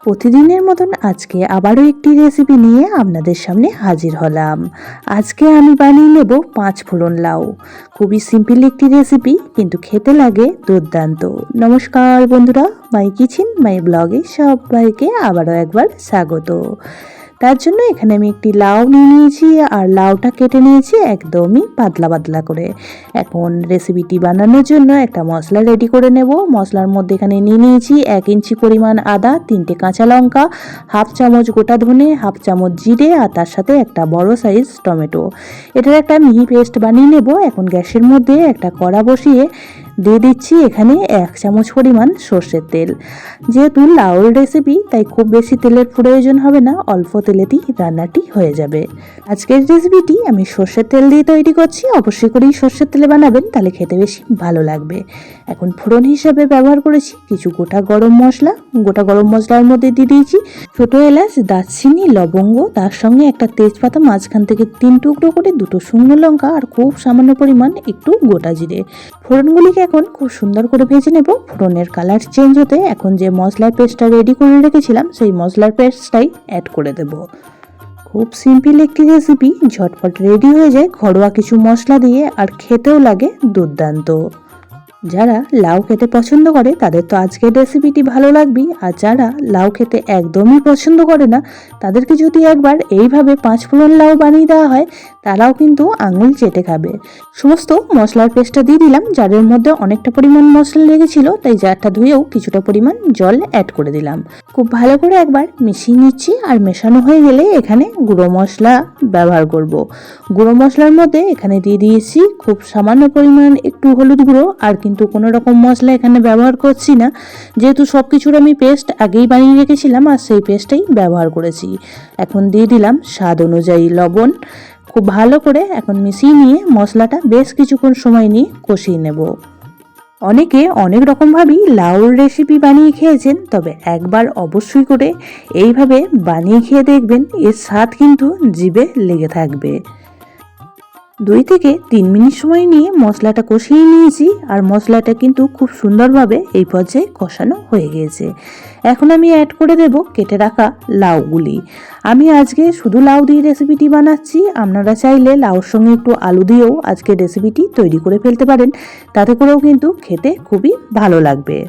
প্রতিদিনের মতন আজকে আবারও একটি রেসিপি নিয়ে আপনাদের সামনে হাজির হলাম। আজকে আমি বানিয়ে নেব 5 ফোড়ন লাউ। খুবই সিম্পল একটি রেসিপি, কিন্তু খেতে লাগে দুর্দান্ত। নমস্কার বন্ধুরা, মাই কিচেন মাই ব্লগে সবাইকে আবারও একবার স্বাগত। তার জন্য এখানে আমি একটি লাউ নিয়ে নিয়েছি, আর লাউটা কেটে নিয়েছি একদমই পাতলা পাতলা করে। এখন রেসিপিটি বানানোর জন্য একটা মশলা রেডি করে নেব। মশলার মধ্যে এখানে নিয়ে নিয়েছি 1 ইঞ্চি পরিমাণ আদা, 3টে কাঁচা লঙ্কা, হাফ চামচ গোটা ধনে, হাফ চামচ জিরে, আর তার সাথে একটা বড় সাইজ টমেটো। এটার একটা মিহি পেস্ট বানিয়ে নেব। এখন গ্যাসের মধ্যে একটা কড়া বসিয়ে দিয়ে দিচ্ছি এখানে 1 চামচ পরিমাণ সর্ষের তেল। যেহেতু লাউর রেসিপি, তাই খুব বেশি তেলের প্রয়োজন হবে না, অল্প তেলেতেই রান্নাটি হয়ে যাবে। আজকের রেসিপিটি আমি সর্ষের তেল দিয়ে তৈরি করছি। অবশ্যই করেই সর্ষের তেলে বানাবেন, তাহলে খেতে বেশি ভালো লাগবে। এখন ফোড়ন হিসাবে ব্যবহার করেছি কিছু গোটা গরম মশলা। গোটা গরম মশলার মধ্যে দিয়ে দিয়েছি ছোটো এলাচ, দারচিনি, লবঙ্গ, তার সঙ্গে একটা তেজপাতা, মাঝখান থেকে 3 টুকরো করে 2টো শুকনো লঙ্কা, আর খুব সামান্য পরিমাণ একটু গোটা জিরে। ফোড়নগুলিকে এখন খুব সুন্দর করে ভেজে নেব। ফোড়নের কালার চেঞ্জ হতে এখন যে মশলার পেস্টটা রেডি করে রেখেছিলাম, সেই মশলার পেস্টটাই অ্যাড করে দেব। খুব সিম্পল একটি রেসিপি, ঝটপট রেডি হয়ে যায় ঘরোয়া কিছু মশলা দিয়ে, আর খেতেও লাগে দুর্দান্ত। যারা লাউ খেতে পছন্দ করে তাদের তো আজকের রেসিপিটি ভালো লাগবেই, আর যারা লাউ খেতে একদমই পছন্দ করে না, তাদেরকে যদি একবার এইভাবে 5 ফোড়ন লাউ বানিয়ে দেওয়া হয়, তারাও কিন্তু আঙুল চেটে খাবে। সমস্ত মশলার পেস্টটা দিয়ে দিলাম। জারের মধ্যে অনেকটা পরিমাণ মশলা লেগেছিল, তাই জারটা ধুয়েও কিছুটা পরিমাণ জল অ্যাড করে দিলাম। খুব ভালো করে একবার মিশিয়ে নিচ্ছি, আর মেশানো হয়ে গেলে এখানে গুঁড়ো মশলা ব্যবহার করব। গুঁড়ো মশলার মধ্যে এখানে দিয়ে দিয়েছি খুব সামান্য পরিমাণ একটু হলুদ গুঁড়ো, আর কিন্তু কোনো রকম মশলা এখানে ব্যবহার করছি না, যেহেতু সব কিছুর আমি পেস্ট আগেই বানিয়ে রেখেছিলাম, আর সেই পেস্টটাই ব্যবহার করেছি। এখন দিয়ে দিলাম স্বাদ অনুযায়ী লবণ। খুব ভালো করে এখন মিশিয়ে নিয়ে মশলাটা বেশ কিছুক্ষণ সময় নিয়ে কষিয়ে নেব। অনেকে অনেক রকমভাবেই লাউর রেসিপি বানিয়ে খেয়েছেন, তবে একবার অবশ্যই করে এইভাবে বানিয়ে খেয়ে দেখবেন, এর স্বাদ কিন্তু জিভে লেগে থাকবে। 2 থেকে 3 মিনিট সময় নিয়ে মশলাটা কষিয়ে নিয়েছি, আর মশলাটা কিন্তু খুব সুন্দরভাবে এই পর্যায়ে কষানো হয়ে গিয়েছে। এখন আমি অ্যাড করে দেব কেটে রাখা লাউগুলি। আমি আজকে শুধু লাউ দিয়ে রেসিপিটি বানাচ্ছি। আপনারা চাইলে লাউর সঙ্গে একটু আলু দিয়েও আজকে রেসিপিটি তৈরি করে ফেলতে পারেন, তাতে করেও কিন্তু খেতে খুবই ভালো লাগবে।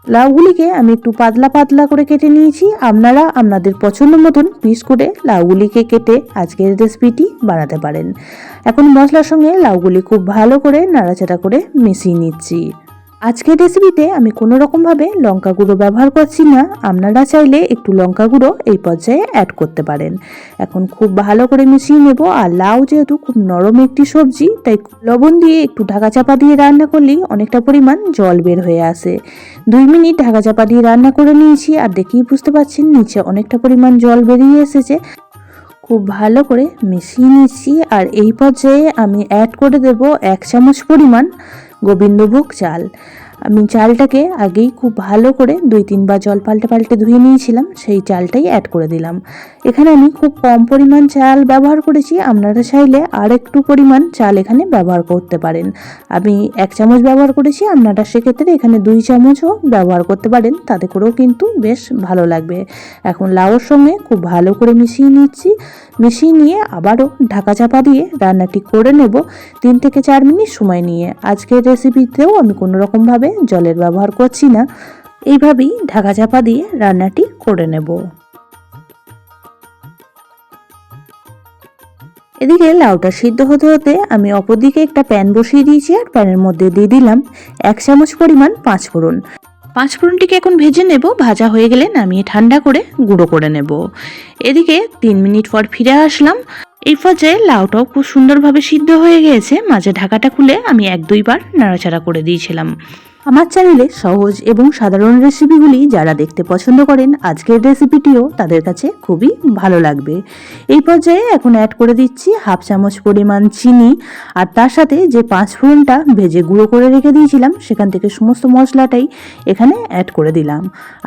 লাউগুলিকে আমি একটু পাতলা পাতলা করে কেটে নিয়েছি। আপনারা আপনাদের পছন্দ মতন পিস করে লাউগুলিকে কেটে আজকের রেসিপিটি বানাতে পারেন। এখন মশলার সঙ্গে লাউগুলি খুব ভালো করে নাড়াচাড়া করে মিশিয়ে নিচ্ছি। আজকের রেসিপিতে আমি কোনো রকমভাবে লঙ্কা গুঁড়ো ব্যবহার করছি না। আপনারা চাইলে একটু লঙ্কা গুঁড়ো এই পর্যায়ে অ্যাড করতে পারেন। এখন খুব ভালো করে মিশিয়ে নেব। আর লাউ যেহেতু খুব নরম একটি সবজি, তাই লবণ দিয়ে একটু ঢাকা চাপা দিয়ে রান্না করলেই অনেকটা পরিমাণ জল বের হয়ে আসে। 2 মিনিট ঢাকা চাপা দিয়ে রান্না করে নিয়েছি, আর দেখেই বুঝতে পারছেন নিচে অনেকটা পরিমাণ জল বেরিয়ে এসেছে। খুব ভালো করে মিশিয়ে নিচ্ছি, আর এই পর্যায়ে আমি অ্যাড করে দেব 1 চামচ পরিমাণ গোবিন্দভোগ চাল। আমি চালটাকে আগেই খুব ভালো করে 2-3 বার জল পাল্টে পাল্টে ধুয়ে নিয়েছিলাম, সেই চালটাই অ্যাড করে দিলাম। এখানে আমি খুব কম পরিমাণ চাল ব্যবহার করেছি। আপনারা চাইলে আর একটু পরিমাণ চাল এখানে ব্যবহার করতে পারেন। আমি 1 চামচ ব্যবহার করেছি, আপনারা সেক্ষেত্রে এখানে 2 চামচও ব্যবহার করতে পারেন, তাতে করেও কিন্তু বেশ ভালো লাগবে। এখন লাউর সঙ্গে খুব ভালো করে মিশিয়ে নিচ্ছি। মিশিয়ে নিয়ে আবারও ঢাকা চাপা দিয়ে রান্নাটি করে নেব 3 থেকে 4 মিনিট সময় নিয়ে। আজকের রেসিপিতেও আমি কোনো রকমভাবে জলের ব্যবহার করছি না, এইভাবেই ঢাকা চাপা দিয়ে রান্নাটি করে নেব। এদিকে লাউটা সিদ্ধ হতে হতে আমি অপরদিকে একটা প্যান বসিয়ে দিয়েছি, আর প্যানের মধ্যে দিয়ে দিলাম 1 চামচ পরিমাণ 5 ফোড়ন। 5 ফোড়নটিকে এখন ভেজে নেব। ভাজা হয়ে গেলে নামিয়ে ঠান্ডা করে গুঁড়ো করে নেব। এদিকে 3 মিনিট পর ফিরে আসলাম। এই পর্যায়ে লাউটাও খুব সুন্দরভাবে সিদ্ধ হয়ে গিয়েছে। মাঝে ঢাকাটা খুলে আমি 1-2 বার নাড়াচাড়া করে দিয়েছিলাম। আমার চ্যানেলে সহজ এবং সাধারণ রেসিপিগুলি যারা দেখতে পছন্দ করেন, আজকের রেসিপিটিও তাদের কাছে খুবই ভালো লাগবে। এই পর্যায়ে এখন অ্যাড করে দিচ্ছি হাফ চামচ পরিমাণ চিনি, আর তার সাথে যে 5 ফোড়নটা ভেজে গুঁড়ো করে রেখে দিয়েছিলাম, সেখান থেকে সমস্ত মশলাটাই এখানে অ্যাড করে দিলাম।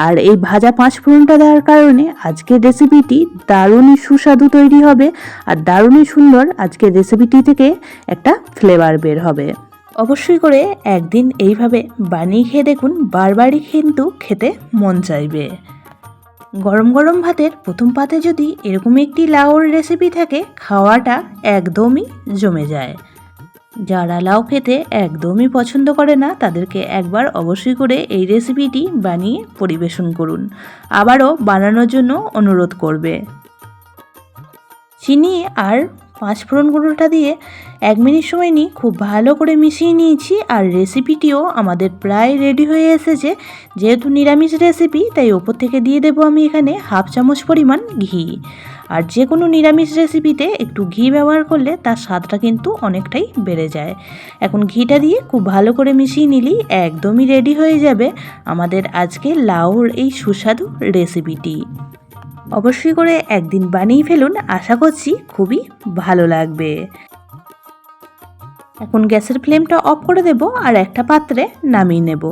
আর এই ভাজা 5 ফোড়নটা দেওয়ার কারণে আজকের রেসিপিটি দারুণই সুস্বাদু তৈরি হবে, আর দারুণই সুন্দর আজকের রেসিপিটি থেকে একটা ফ্লেভার বের হবে। অবশ্যই করে একদিন এইভাবে বানিয়ে খেয়ে দেখুন, বারবারই কিন্তু খেতে মন চাইবে। গরম গরম ভাতের প্রথম পাতে যদি এরকম একটি লাউর রেসিপি থাকে, খাওয়াটা একদমই জমে যায়। যারা লাউ খেতে একদমই পছন্দ করে না তাদেরকে একবার অবশ্যই করে এই রেসিপিটি বানিয়ে পরিবেশন করুন। আবারও বানানোর জন্য অনুরোধ করবে। চিনি আর 5 ফোড়ন গুঁড়োটা দিয়ে 1 মিনিট সময় নিয়ে খুব ভালো করে মিশিয়ে নিয়েছি। আর রেসিপিটিও আমাদের প্রায় রেডি হয়ে এসেছে। যেহেতু নিরামিষ রেসিপি তাই ওপর থেকে দিয়ে দেবো আমি এখানে 1/2 চামচ পরিমাণ ঘি। আর যে কোনো নিরামিষ রেসিপিতে একটু ঘি ব্যবহার করলে তার স্বাদটা কিন্তু অনেকটাই বেড়ে যায়। এখন ঘিটা দিয়ে খুব ভালো করে মিশিয়ে নিলেই একদমই রেডি হয়ে যাবে আমাদের আজকে লাউর এই সুস্বাদু রেসিপিটি। অবশ্যই করে একদিন বানিয়ে ফেলুন, আশা করছি খুবই ভালো লাগবে। এখন গ্যাসের ফ্লেমটা অফ করে দেব আর একটা পাত্রে নামিয়ে নেব।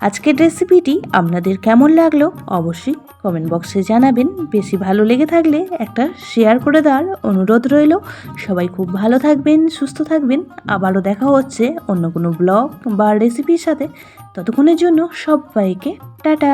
আজকের রেসিপিটি আপনাদের কেমন লাগলো অবশ্যই কমেন্ট বক্সে জানাবেন। বেশি ভালো লেগে থাকলে একটা শেয়ার করে দেওয়ার অনুরোধ রইল। সবাই খুব ভালো থাকবেন, সুস্থ থাকবেন। আবারও দেখা হচ্ছে অন্য কোনো ব্লগ বা রেসিপির সাথে। ততক্ষণের জন্য সবাইকে টাটা।